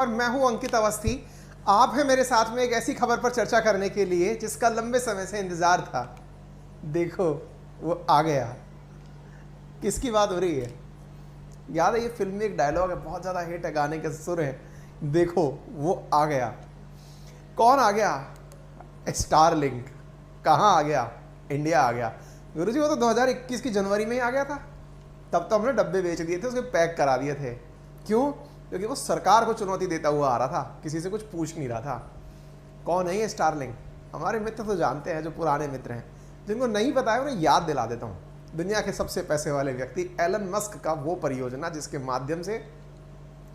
और मैं हूं अंकित अवस्थी। आप हैं मेरे साथ में एक ऐसी खबर पर चर्चा करने के लिए जिसका लंबे समय से इंतजार था। देखो, वो आ गया। किसकी बात हो रही है? याद है, ये फिल्म में एक डायलॉग है, बहुत ज्यादा हिट है, गाने के सुर है। देखो, वो आ गया। कौन आ गया? स्टारलिंक। कहाँ आ गया? इंडिया आ गया। गुरुजी, वो तो 2021 की जनवरी में ही आ गया था। तब तो हमने डब्बे बेच दिए थे, उसके पैक करा दिए थे। क्यों? क्योंकि वो सरकार को चुनौती देता हुआ आ रहा था, किसी से कुछ पूछ नहीं रहा था। कौन है ये स्टारलिंक? हमारे मित्र तो जानते हैं, जो पुराने मित्र हैं। जिनको नहीं पता है उन्हें याद दिला देता हूँ। दुनिया के सबसे पैसे वाले व्यक्ति एलन मस्क का वो परियोजना जिसके माध्यम से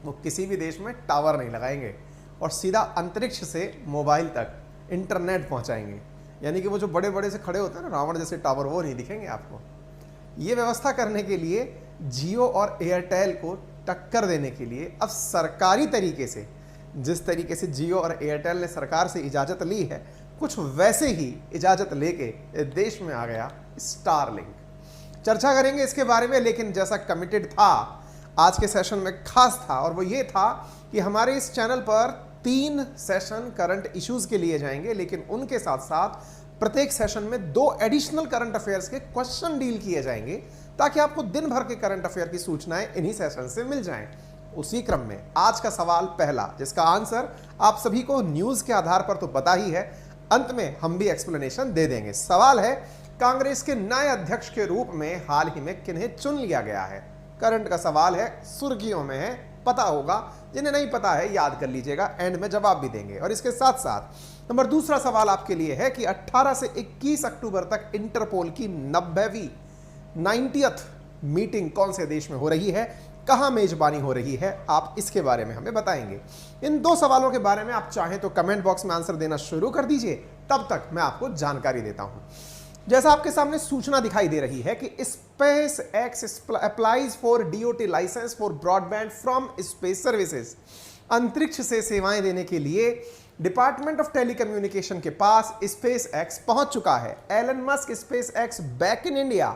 वो किसी भी देश में टावर नहीं लगाएंगे और सीधा अंतरिक्ष से मोबाइल तक इंटरनेट पहुंचाएंगे। यानी कि वो जो बड़े बड़े से खड़े होते हैं ना, रावण जैसे टावर, वो नहीं दिखेंगे आपको। ये व्यवस्था करने के लिए जियो और एयरटेल को टक्कर देने के लिए अब सरकारी तरीके से, जिस तरीके से जियो और एयरटेल ने सरकार से इजाज़त ली है, कुछ वैसे ही इजाज़त लेके देश में आ गया स्टारलिंक। चर्चा करेंगे इसके बारे में, लेकिन जैसा कमिटेड था आज के सेशन में खास था, और वो ये था कि हमारे इस चैनल पर 3 सेशन करंट इश्यूज के लिए जाएंगे, लेकिन उनके साथ साथ प्रत्येक सेशन में 2 एडिशनल करंट अफेयर्स के क्वेश्चन डील किए जाएंगे, ताकि आपको दिन भर के करंट अफेयर की सूचनाएं इन्हीं सेशन से मिल जाएं। उसी क्रम में आज का सवाल पहला, जिसका आंसर आप सभी को न्यूज के आधार पर तो पता ही है, अंत में हम भी एक्सप्लेनेशन दे देंगे। सवाल है, कांग्रेस के नए अध्यक्ष के रूप में हाल ही में किन्हें चुन लिया गया है? करंट का सवाल है, सुर्खियों में है, पता होगा। जिन्हें नहीं पता है याद कर लीजिएगा, एंड में जवाब भी देंगे। और इसके साथ साथ नंबर दूसरा सवाल आपके लिए है कि 18 से 21 अक्टूबर तक इंटरपोल की 90th मीटिंग कौन से देश में हो रही है, कहां मेजबानी हो रही है, आप इसके बारे में हमें बताएंगे। इन 2 सवालों के बारे में आप चाहें तो कमेंट बॉक्स में आंसर देना शुरू कर दीजिए, तब तक मैं आपको जानकारी देता हूं। जैसा आपके सामने सूचना दिखाई दे रही है कि space x applies for DoT licence for broadband from space services. अंतरिक्ष से सेवाएं देने के लिए डिपार्टमेंट ऑफ टेलीकम्युनिकेशन के पास स्पेस एक्स पहुंच चुका है। Elon Musk space x back in India.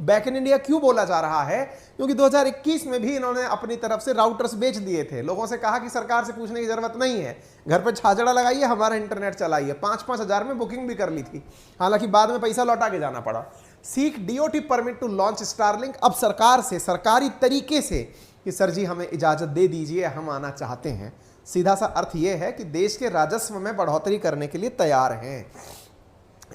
Back in India क्यों बोला जा रहा है? क्योंकि 2021 में भी इन्होंने अपनी तरफ से राउटर्स बेच दिए थे। लोगों से कहा कि सरकार से पूछने की जरूरत नहीं है, घर पे छाजड़ा लगाइए, हमारा इंटरनेट चलाइए। 5-5 हजार में बुकिंग भी कर ली थी, हालांकि बाद में पैसा लौटा के जाना पड़ा। Seek DoT permit to launch Starlink. अब सरकार से सरकारी तरीके से कि सर जी हमें इजाजत दे दीजिए, हम आना चाहते हैं। सीधा सा अर्थ यह है कि देश के राजस्व में बढ़ोतरी करने के लिए तैयार हैं।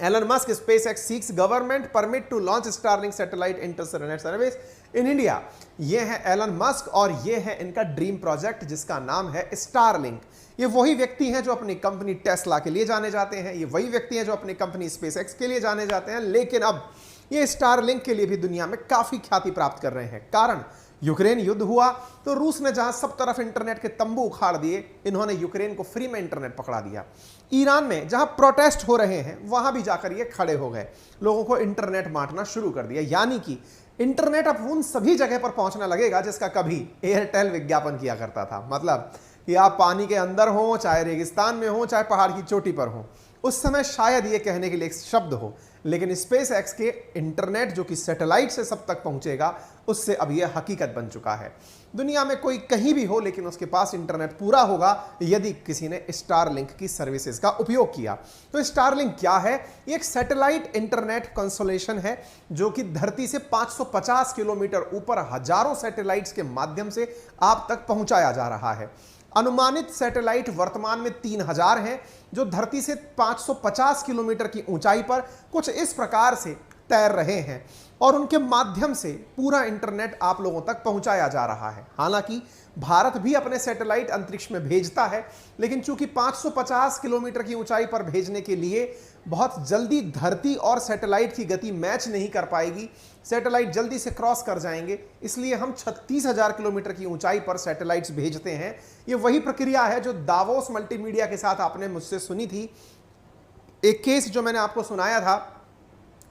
Elon Musk space x seeks government permit to launch Starlink satellite internet service in India. ये है एलन मस्क और ये है इनका ड्रीम प्रोजेक्ट, जिसका नाम है स्टारलिंक। ये वही व्यक्ति हैं जो अपनी कंपनी टेस्ला के लिए जाने जाते हैं, ये वही व्यक्ति हैं जो अपनी कंपनी स्पेस एक्स के लिए जाने जाते हैं, लेकिन अब ये स्टारलिंक के लिए भी दुनिया में काफी ख्याति प्राप्त कर रहे हैं। कारण, यूक्रेन युद्ध हुआ तो रूस ने जहां सब तरफ इंटरनेट के तंबू उखाड़ दिए, इन्होंने यूक्रेन को फ्री में इंटरनेट पकड़ा दिया। ईरान में जहां प्रोटेस्ट हो रहे हैं, वहां भी जाकर ये खड़े हो गए, लोगों को इंटरनेट बांटना शुरू कर दिया। यानी कि इंटरनेट अब उन सभी जगह पर पहुंचने लगेगा जिसका कभी एयरटेल विज्ञापन किया करता था। मतलब कि आप पानी के अंदर हो, चाहे रेगिस्तान में हो, चाहे पहाड़ की चोटी पर हो, उस समय शायद ये कहने के लिए एक शब्द हो, लेकिन स्पेस एक्स के इंटरनेट जो कि सैटेलाइट से सब तक पहुंचेगा, उससे अब यह हकीकत बन चुका है। दुनिया में कोई कहीं भी हो, लेकिन उसके पास इंटरनेट पूरा होगा यदि किसी ने स्टारलिंक की सर्विसेज का उपयोग किया। तो स्टारलिंक क्या है? ये एक सैटेलाइट इंटरनेट कंसोलेशन है जो कि धरती से 550 किलोमीटर ऊपर हजारों सैटेलाइट्स के माध्यम से आप तक पहुंचाया जा रहा है। अनुमानित सैटेलाइट वर्तमान में 3000 हैं, जो धरती से 550 किलोमीटर की ऊंचाई पर कुछ इस प्रकार से तैर रहे हैं और उनके माध्यम से पूरा इंटरनेट आप लोगों तक पहुंचाया जा रहा है। हालांकि भारत भी अपने सैटेलाइट अंतरिक्ष में भेजता है, लेकिन चूंकि 550 किलोमीटर की ऊंचाई पर भेजने के लिए बहुत जल्दी धरती और सैटेलाइट की गति मैच नहीं कर पाएगी, सैटेलाइट जल्दी से क्रॉस कर जाएंगे, इसलिए हम 36,000 किलोमीटर की ऊंचाई पर सैटेलाइट्स भेजते हैं। ये वही प्रक्रिया है जो दावोस मल्टीमीडिया के साथ आपने मुझसे सुनी थी। एक केस जो मैंने आपको सुनाया था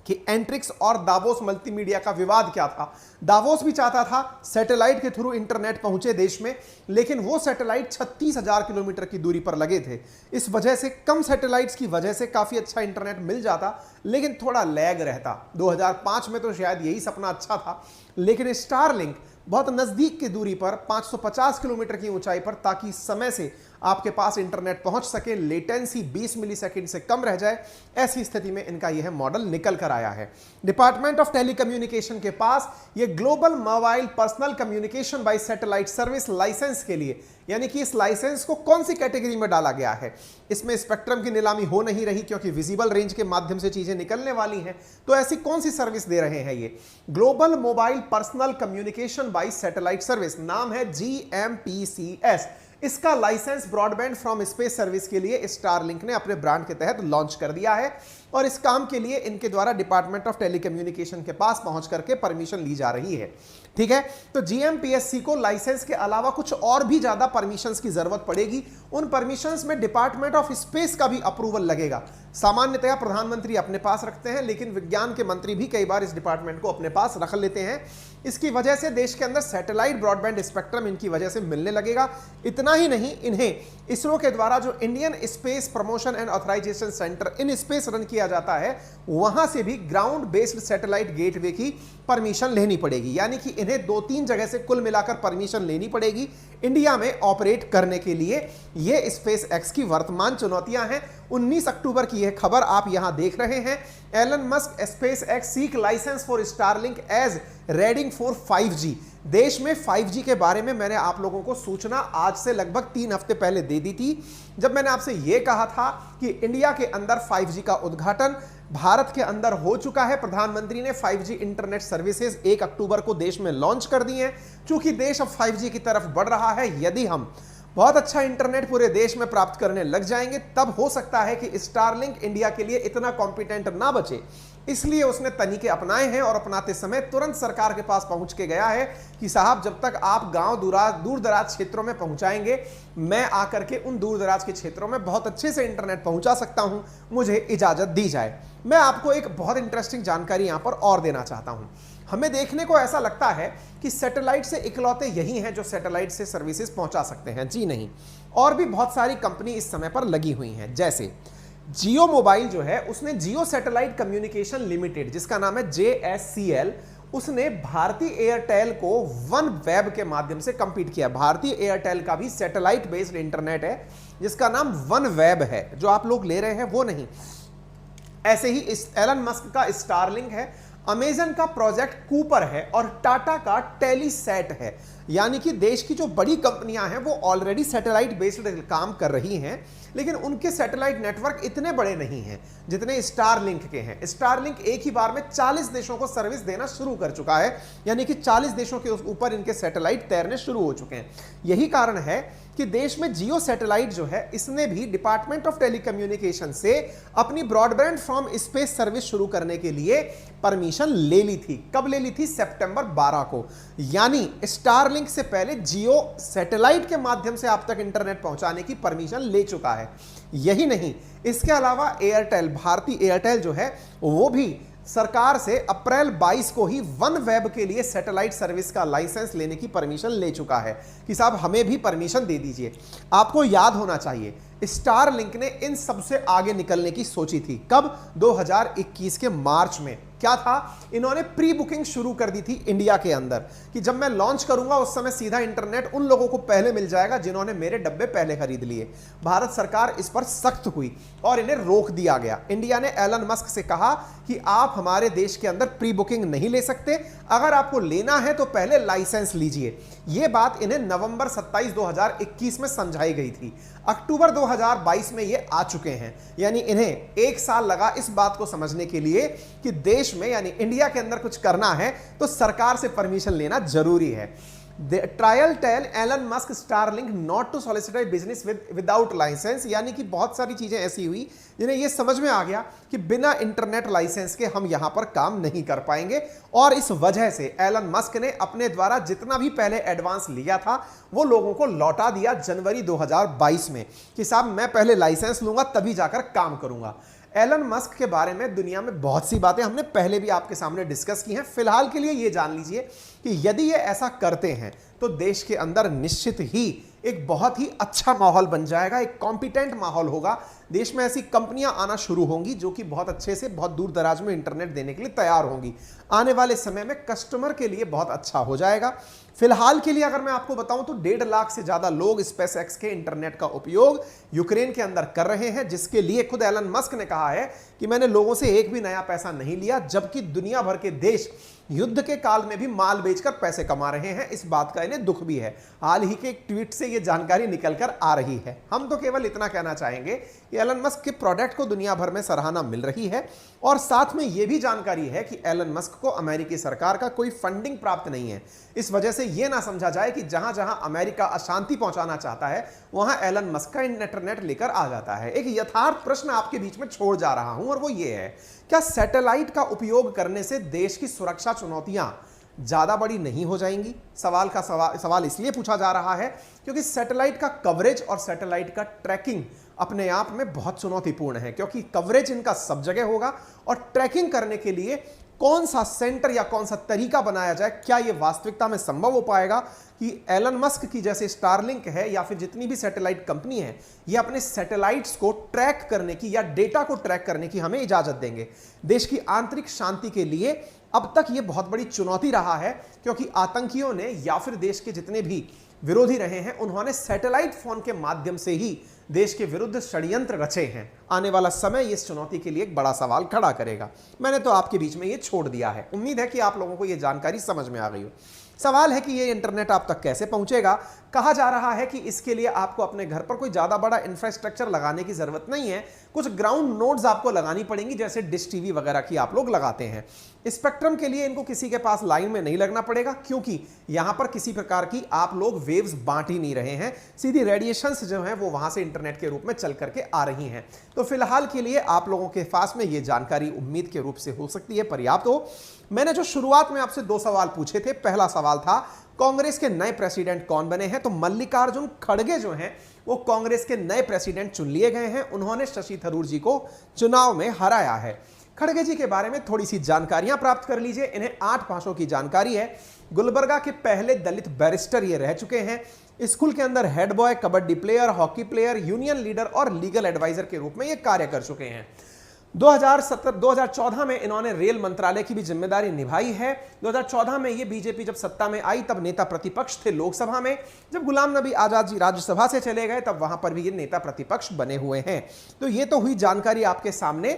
कि एंट्रिक्स और दावोस मल्टीमीडिया का विवाद क्या था। दावोस भी चाहता था सैटेलाइट के थ्रू इंटरनेट पहुंचे देश में, लेकिन वो सैटेलाइट 36,000 किलोमीटर की दूरी पर लगे थे। इस वजह से कम सैटेलाइट्स की वजह से काफी अच्छा इंटरनेट मिल जाता, लेकिन थोड़ा लैग रहता। 2005 में तो शायद यही सपना अच्छा था, लेकिन स्टारलिंक बहुत नजदीक की दूरी पर 550 किलोमीटर की ऊंचाई पर, ताकि समय से आपके पास इंटरनेट पहुंच सके, लेटेंसी 20 मिलीसेकंड से कम रह जाए। ऐसी स्थिति में इनका यह मॉडल निकल कर आया है। डिपार्टमेंट ऑफ टेलीकम्युनिकेशन के पास यह global mobile personal communication by satellite service licence के लिए, यानी कि इस लाइसेंस को कौन सी कैटेगरी में डाला गया है, इसमें स्पेक्ट्रम की नीलामी हो नहीं रही क्योंकि विजिबल रेंज के माध्यम से चीजें निकलने वाली हैं। तो ऐसी कौन सी सर्विस दे रहे हैं ये? Global mobile personal communication by satellite service, नाम है GMPCS। इसका licence broadband from space service के लिए स्टारलिंक ने अपने ब्रांड के तहत लॉन्च कर दिया है और इस काम के लिए इनके द्वारा डिपार्टमेंट ऑफ टेलीकम्युनिकेशन के पास पहुंच करके परमिशन ली जा रही है। ठीक है, तो GMPSC को लाइसेंस के अलावा कुछ और भी ज्यादा परमिशंस की जरूरत पड़ेगी। उन परमिशंस में डिपार्टमेंट ऑफ स्पेस का भी अप्रूवल लगेगा। सामान्यतया प्रधानमंत्री अपने पास रखते हैं, लेकिन विज्ञान के मंत्री भी कई बार इस डिपार्टमेंट को अपने पास रख लेते हैं। इसकी वजह से देश के अंदर सैटेलाइट ब्रॉडबैंड स्पेक्ट्रम इनकी वजह से मिलने लगेगा। इतना ही नहीं, इन्हें इसरो के द्वारा जो Indian space promotion and authorisation centre in space run किया जाता है, वहां से भी ग्राउंड बेस्ड सैटेलाइट गेटवे की परमिशन लेनी पड़ेगी। यानी कि इन्हें 2-3 जगह से कुल मिलाकर परमिशन लेनी पड़ेगी इंडिया में ऑपरेट करने के लिए। ये स्पेस एक्स की वर्तमान चुनौतियां हैं। 19 अक्टूबर की यह खबर आप यहां देख रहे हैं। Elon Musk space x seek licence for Starlink as रेडिंग फॉर 5G। देश में 5G के बारे में मैंने आप लोगों को सूचना आज से लगभग 3 हफ्ते पहले दे दी थी, जब मैंने आपसे यह कहा था कि इंडिया के अंदर 5G का उद्घाटन भारत के अंदर हो चुका है। प्रधानमंत्री ने 5G इंटरनेट सर्विसेज 1 अक्टूबर को देश में लॉन्च कर दी है। चूंकि देश अब 5G की तरफ बढ़ रहा है, यदि हम बहुत अच्छा इंटरनेट पूरे देश में प्राप्त करने लग जाएंगे, तब हो सकता है कि स्टारलिंक इंडिया के लिए इतना कॉम्पिटेंट ना बचे। इसलिए उसने तरीके अपनाए हैं और अपनाते समय तुरंत सरकार के पास पहुंच के गया है कि साहब, जब तक आप गांव दूर दराज क्षेत्रों में पहुंचाएंगे, मैं आकर के उन दूर दराज के क्षेत्रों में बहुत अच्छे से इंटरनेट पहुंचा सकता हूं, मुझे इजाजत दी जाए। मैं आपको एक बहुत इंटरेस्टिंग जानकारी यहां पर और देना चाहता हूं। हमें देखने को ऐसा लगता है कि सैटेलाइट से इकलौते यही हैं जो सैटेलाइट से सर्विसेज पहुंचा सकते हैं। जी नहीं, और भी बहुत सारी कंपनी इस समय पर लगी हुई हैं। जैसे जियो मोबाइल जो है, उसने जियो सैटेलाइट कम्युनिकेशन लिमिटेड, जिसका नाम है JSCL, उसने भारतीय एयरटेल को वन वेब के माध्यम से कंपीट किया। भारतीय एयरटेल का भी सैटेलाइट बेस्ड इंटरनेट है जिसका नाम वन वेब है। जो आप लोग ले रहे हैं वो नहीं। ऐसे ही इस एलन मस्क का स्टारलिंक है, अमेजन का प्रोजेक्ट कूपर है और टाटा का टेलीसेट है। यानी कि देश की जो बड़ी कंपनियां हैं वो ऑलरेडी सैटेलाइट बेस्ड काम कर रही हैं, लेकिन उनके सैटेलाइट नेटवर्क इतने बड़े नहीं हैं जितने स्टारलिंक के हैं। स्टारलिंक एक ही बार में 40 देशों को सर्विस देना शुरू कर चुका है, यानी कि 40 देशों के ऊपर इनके सैटेलाइट तैरने शुरू हो चुके हैं। यही कारण है कि देश में जियो सैटेलाइट जो है, इसने भी डिपार्टमेंट ऑफ टेलीकम्युनिकेशन से अपनी ब्रॉडबैंड फ्रॉम स्पेस सर्विस शुरू करने के लिए परमिशन ले ली थी। कब ले ली थी? सितंबर 12 को। यानी स्टारलिंक से पहले जियो सैटेलाइट के माध्यम से आप तक इंटरनेट पहुंचाने की परमिशन ले चुका है। यही नहीं, इसके अलावा एयरटेल, भारतीय एयरटेल जो है, वो भी सरकार से अप्रैल 22 को ही वन वेब के लिए सैटेलाइट सर्विस का लाइसेंस लेने की परमिशन ले चुका है कि साहब हमें भी परमिशन दे दीजिए। आपको याद होना चाहिए, स्टारलिंक ने इन सबसे आगे निकलने की सोची थी। कब? 2021 के मार्च में। क्या था? इन्होंने प्री बुकिंग शुरू कर दी थी इंडिया के अंदर कि जब मैं लॉन्च करूंगा उस समय सीधा इंटरनेट उन लोगों को पहले मिल जाएगा जिन्होंने मेरे डब्बे पहले खरीद लिए। भारत सरकार इस पर सख्त हुई और इन्हें रोक दिया गया। इंडिया ने एलन मस्क से कहा कि आप हमारे देश के अंदर प्री बुकिंग नहीं ले सकते, अगर आपको लेना है तो पहले लाइसेंस लीजिए। यह बात इन्हें नवंबर 27, 2021 में समझाई गई थी। अक्टूबर 2022 में ये आ चुके हैं, यानी इन्हें 1 साल लगा इस बात को समझने के लिए कि देश में यानी इंडिया के अंदर कुछ करना है तो सरकार से परमिशन लेना जरूरी है। Trial tell Elon Musk Starlink not to solicit business without licence, यानी कि बहुत सारी चीजें ऐसी हुई जिन्हें यह समझ में आ गया कि बिना इंटरनेट लाइसेंस के हम यहां पर काम नहीं कर पाएंगे। और इस वजह से एलन मस्क ने अपने द्वारा जितना भी पहले एडवांस लिया था वो लोगों को लौटा दिया जनवरी 2022 में कि साहब मैं पहले लाइसेंस लूंगा तभी जाकर काम करूंगा। एलन मस्क के बारे में दुनिया में बहुत सी बातें हमने पहले भी आपके सामने डिस्कस की हैं। फिलहाल के लिए ये जान लीजिए कि यदि ये ऐसा करते हैं तो देश के अंदर निश्चित ही एक बहुत ही अच्छा माहौल बन जाएगा, एक कॉम्पिटेंट माहौल होगा। देश में ऐसी कंपनियां आना शुरू होंगी जो कि बहुत अच्छे से बहुत दूर दराज में इंटरनेट देने के लिए तैयार होंगी। आने वाले समय में कस्टमर के लिए बहुत अच्छा हो जाएगा। फिलहाल के लिए अगर मैं आपको बताऊं तो 1.5 लाख से ज्यादा लोग स्पेस एक्स के इंटरनेट का उपयोग यूक्रेन के अंदर कर रहे हैं, जिसके लिए खुद एलन मस्क ने कहा है कि मैंने लोगों से एक भी नया पैसा नहीं लिया, जबकि दुनिया भर के देश युद्ध के काल में भी माल बेचकर पैसे कमा रहे हैं। इस बात का इन्हें दुख भी है। हाल ही के एक ट्वीट से यह जानकारी निकलकर आ रही है। हम तो केवल इतना कहना चाहेंगे कि एलन मस्क के प्रोडक्ट को दुनिया भर में सराहना मिल रही है, और साथ में यह भी जानकारी है कि एलन मस्क को अमेरिकी सरकार का कोई फंडिंग प्राप्त नहीं है। इस वजह से यह ना समझा जाए कि जहां जहां अमेरिका अशांति पहुंचाना चाहता है वहां एलन मस्क का इंटरनेट लेकर आ जाता है। एक यथार्थ प्रश्न आपके बीच में छोड़ जा रहा हूं, और वो ये है, क्या सैटेलाइट का उपयोग करने से देश की सुरक्षा चुनौतियां ज्यादा बड़ी नहीं हो जाएंगी? सवाल इसलिए पूछा जा रहा है क्योंकि सैटेलाइट का कवरेज और सैटेलाइट का ट्रैकिंग अपने आप में बहुत चुनौतीपूर्ण है, क्योंकि कवरेज इनका सब जगह होगा और ट्रैकिंग करने के लिए कौन सा सेंटर या कौन सा तरीका बनाया जाए, क्या यह वास्तविकता में संभव हो पाएगा कि एलन मस्क की जैसे स्टारलिंक है या फिर जितनी भी सैटेलाइट कंपनी है, ये अपने सैटेलाइट्स को ट्रैक करने की या डेटा को ट्रैक करने की हमें इजाजत देंगे? देश की आंतरिक शांति के लिए अब तक यह बहुत बड़ी चुनौती रहा है, क्योंकि आतंकियों ने या फिर देश के जितने भी विरोधी रहे हैं, उन्होंने सैटेलाइट फोन के माध्यम से ही देश के विरुद्ध षड्यंत्र रचे हैं। आने वाला समय इस चुनौती के लिए एक बड़ा सवाल खड़ा करेगा। मैंने तो आपके बीच में ये छोड़ दिया है। उम्मीद है कि आप लोगों को ये जानकारी समझ में आ गई हो। सवाल है कि ये इंटरनेट आप तक कैसे पहुंचेगा। कहा जा रहा है कि इसके लिए आपको अपने घर पर कोई ज्यादा बड़ा इंफ्रास्ट्रक्चर लगाने की जरूरत नहीं है, कुछ ग्राउंड नोड्स आपको लगानी पड़ेंगी, जैसे डिश टीवी वगैरह की आप लोग लगाते हैं। स्पेक्ट्रम के लिए इनको किसी के पास लाइन में नहीं लगना पड़ेगा, क्योंकि यहां पर किसी प्रकार की आप लोग वेव्स बांट ही नहीं रहे हैं, सीधी रेडिएशंस जो हैं वो वहां से इंटरनेट के रूप में चल करके आ रही हैं। तो फिलहाल के लिए आप लोगों के पास में ये जानकारी उम्मीद के रूप से हो सकती है पर्याप्त हो। मैंने जो शुरुआत में आपसे 2 सवाल पूछे थे, पहला सवाल था कांग्रेस के नए प्रेसिडेंट कौन बने हैं, तो मल्लिकार्जुन खड़गे जो हैं वो कांग्रेस के नए प्रेसिडेंट चुन लिए गए हैं। उन्होंने शशि थरूर जी को चुनाव में हराया है। खड़गे जी के बारे में थोड़ी सी जानकारियां प्राप्त कर लीजिए। इन्हें 8 भाषाओं की जानकारी है। गुलबर्गा के पहले दलित बैरिस्टर ये रह चुके हैं। स्कूल के अंदर head boy, kabaddi player, hockey player, union leader और लीगल एडवाइजर के रूप में ये कार्य कर चुके हैं। 2014 में इन्होंने रेल मंत्रालय की भी जिम्मेदारी निभाई है। 2014 में ये बीजेपी जब सत्ता में आई तब नेता प्रतिपक्ष थे लोकसभा में। जब गुलाम नबी आजाद जी राज्यसभा से चले गए तब वहां पर भी ये नेता प्रतिपक्ष बने हुए हैं। तो ये तो हुई जानकारी आपके सामने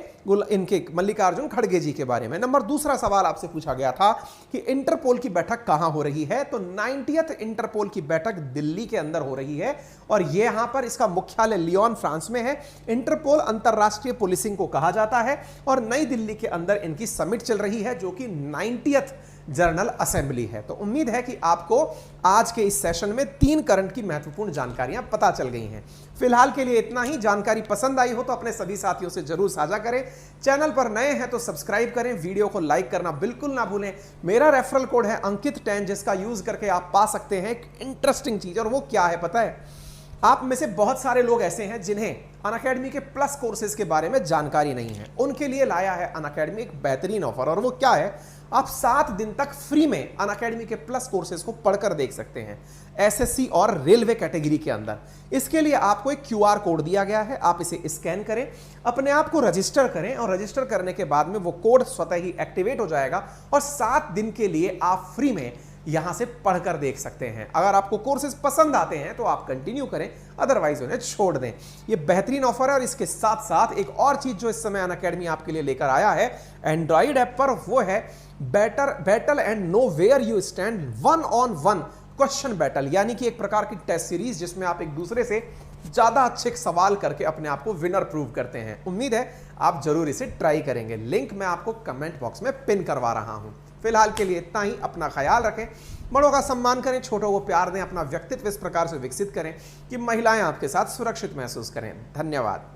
इनके मल्लिकार्जुन खड़गे जी के बारे में। नंबर दूसरा सवाल आपसे पूछा गया था कि इंटरपोल की बैठक कहां हो रही है, तो 90th इंटरपोल की बैठक दिल्ली के अंदर हो रही है, और ये यहां पर इसका मुख्यालय लियोन फ्रांस में है। इंटरपोल अंतरराष्ट्रीय पुलिसिंग को कहा जाता है, और नई दिल्ली के अंदर इनकी समिट चल रही है जो कि 90th जनरल असेंबली है। तो उम्मीद है कि आपको आज के इस सेशन में 3 करंट की महत्वपूर्ण जानकारियां पता चल गई हैं। फिलहाल के लिए इतना ही। जानकारी पसंद आई हो तो अपने सभी साथियों से जरूर साझा करें। चैनल पर नए हैं तो सब्सक्राइब करें, वीडियो को लाइक करना बिल्कुल ना भूलें। मेरा रेफरल कोड है अंकित10, जिसका यूज करके आप पा सकते हैं एक इंटरेस्टिंग चीज, और वो क्या है पता है? आप में से बहुत सारे लोग ऐसे हैं जिन्हें अनअकैडमी के प्लस कोर्सेज के बारे में जानकारी नहीं है। उनके लिए लाया है अनअकैडमी एक बेहतरीन ऑफर, और वो क्या है? आप 7 दिन तक फ्री में अनअकैडमी के प्लस कोर्सेज को पढ़कर देख सकते हैं, एसएससी और रेलवे कैटेगरी के अंदर। इसके लिए आपको एक QR कोड दिया गया है, आप इसे स्कैन करें, अपने आप को रजिस्टर करें, और रजिस्टर करने के बाद में वो कोड स्वतः ही एक्टिवेट हो जाएगा, और 7 दिन के लिए आप फ्री में यहां से पढ़कर देख सकते हैं। अगर आपको कोर्सेज पसंद आते हैं तो आप कंटिन्यू करें, अदरवाइज उन्हें छोड़ दें। ये बेहतरीन ऑफर है। और इसके साथ साथ एक और चीज जो इस समय अनअकैडमी आपके लिए लेकर आया है एंड्रॉइड ऐप पर, वो है battle and know where you stand 1-on-1 question battle, यानी कि एक प्रकार की टेस्ट सीरीज जिसमें आप एक दूसरे से ज्यादा अच्छे सवाल करके अपने आप को विनर प्रूव करते हैं। उम्मीद है आप जरूर इसे ट्राई करेंगे। लिंक मैं आपको कमेंट बॉक्स में पिन करवा रहा हूं। फिलहाल के लिए इतना ही। अपना ख्याल रखें, बड़ों का सम्मान करें, छोटों को प्यार दें, अपना व्यक्तित्व इस प्रकार से विकसित करें कि महिलाएं आपके साथ सुरक्षित महसूस करें। धन्यवाद।